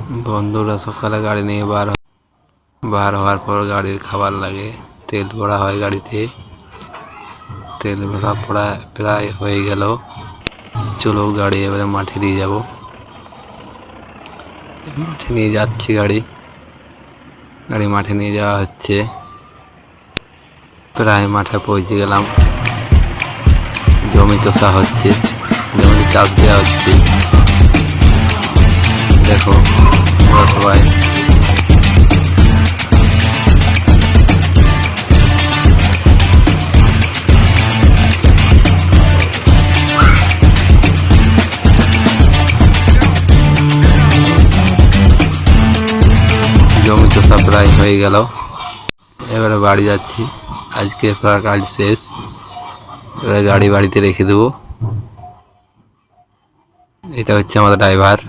বন্ধুরা সকালে গাড়ি নিয়ে বার হওয়ার পর গাড়ির খাবার লাগে, তেল ভরা হয় গাড়িতে। তেল ভরা প্রায় হয়ে গেল, চলো গাড়ি এবারে মাঠে নিয়ে যাব। মাঠে নিয়ে যাচ্ছি গাড়ি মাঠে নিয়ে যাওয়া হচ্ছে। প্রায় মাঠে পৌঁছে গেলাম। জমি চষা হচ্ছে, জমি চাষ দেওয়া হচ্ছে। দেখো আমরা সবাই জমি চষা প্রায় হয়ে গেল, এবারে বাড়ি যাচ্ছি। আজকে প্রায় কাজ শেষ, এবারে গাড়ি বাড়িতে রেখে দেবো। এটা হচ্ছে আমাদের ড্রাইভার।